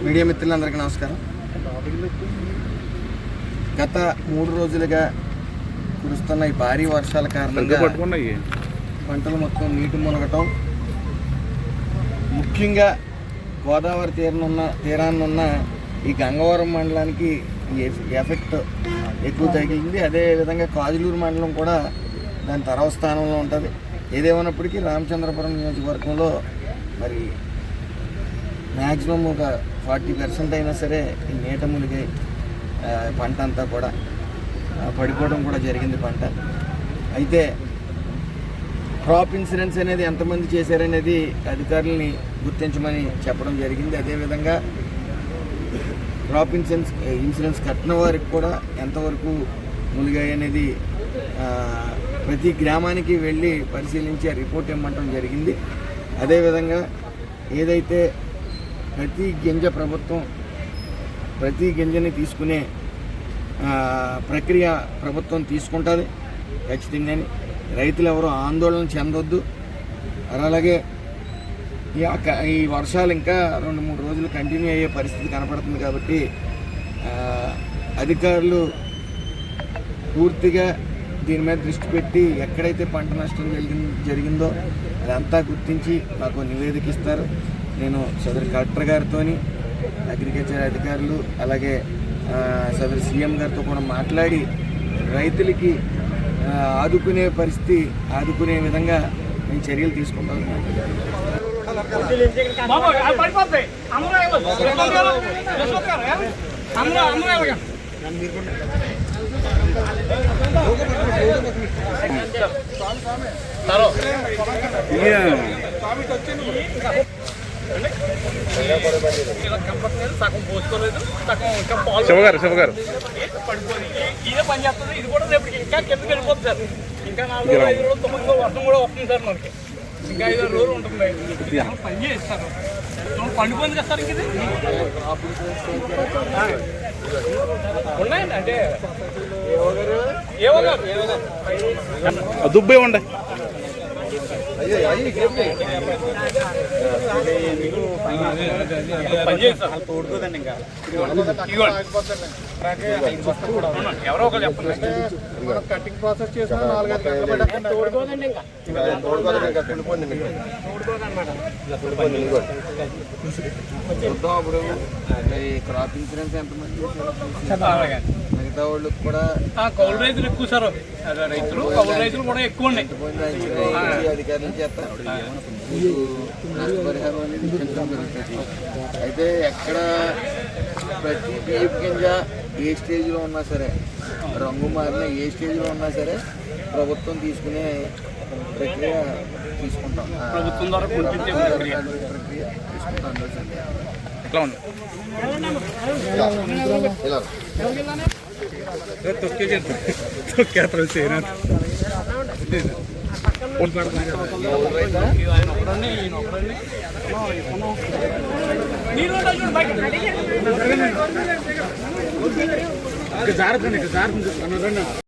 Media మిత్రులందరికీ నమస్కారం. గత 3 రోజులుగా కురుస్తున్న ఈ భారీ వర్షాల కారణంగా పంటలు మొత్తం నీటి మునగటం, ముఖ్యంగా గోదావరి తీరాన్నున్న ఈ గంగవరం మండలానికి ఎఫెక్ట్ ఎక్కువ తగిలింది. అదేవిధంగా కాజులూరు మండలం కూడా దాని తర్వాత స్థానంలో ఉంటుంది. ఏదేమైనప్పటికీ రామచంద్రపురం నియోజకవర్గంలో మరి మ్యాక్సిమం ఒక 40% అయినా సరే ఈ నీట మునిగి పంట అంతా కూడా పడిపోవడం కూడా జరిగింది పంట. అయితే క్రాప్ ఇన్సూరెన్స్ అనేది ఎంతమంది చేశారనేది అధికారులని గుర్తించమని చెప్పడం జరిగింది. అదేవిధంగా క్రాప్ ఇన్సూరెన్స్ కట్టిన వారికి కూడా ఎంతవరకు మునిగాయి అనేది ప్రతి గ్రామానికి వెళ్ళి పరిశీలించి రిపోర్ట్ ఇవ్వమంటం జరిగింది. అదేవిధంగా ఏదైతే ప్రతి గింజని తీసుకునే ప్రక్రియ ప్రభుత్వం తీసుకుంటుంది ఖచ్చితంగా. రైతులు ఎవరు ఆందోళన చెందొద్దు. అలాగే ఈ వర్షాలు ఇంకా 2-3 రోజులు కంటిన్యూ అయ్యే పరిస్థితి కనపడుతుంది కాబట్టి అధికారులు పూర్తిగా దీని మీద దృష్టి పెట్టి ఎక్కడైతే పంట నష్టం జరిగిందో అదంతా గుర్తించి నాకు నివేదిక ఇస్తారు. నేను సదరు కలెక్టర్ గారితో, అగ్రికల్చర్ అధికారులు, అలాగే సదరు సీఎం గారితో కూడా మాట్లాడి రైతులకి ఆదుకునే విధంగా నేను చర్యలు తీసుకుంటాను. శివగారు ఇదే పని చేస్తుంది. ఇది కూడా రేపు ఇంకా కిందకి వెళ్ళిపోతుంది సార్. ఇంకా 4-5 రోజులు 9 రోజులు వర్షం కూడా వస్తుంది సార్. మనకి ఇంకా 5 రోజులు ఉంటుంది. పని చేస్తారు పండిపోయింది కదా సార్. ఇంక ఉన్నాయండి అంటే దుబ్బే ఉండే ఎవరో ఒకరు చెప్పండి. కటింగ్ ప్రాసెస్ చేసిన 4-5 గంటలు క్రాప్ ఇన్సూరెన్స్ ఎంతమంది మిగతా వాళ్ళకి కూడా కౌలు రైతులు ఎక్కువ సార్. కౌలు రైతులు కూడా ఎక్కువ ఉన్నాయి. అధికారులు చేస్తారు నష్టపరిహారం అనేది పెంచడం జరుగుతుంది. అయితే ఎక్కడ ప్రతి బియ్యపు గింజ ఏ స్టేజ్లో ఉన్నా సరే, రంగు మారిన ఏ స్టేజ్లో ఉన్నా సరే ప్రభుత్వం తీసుకునే ప్రక్రియ తీసుకుంటాం. ప్రభుత్వం ద్వారా ప్రక్రియ తీసుకుంటాం. జాగ్రత్త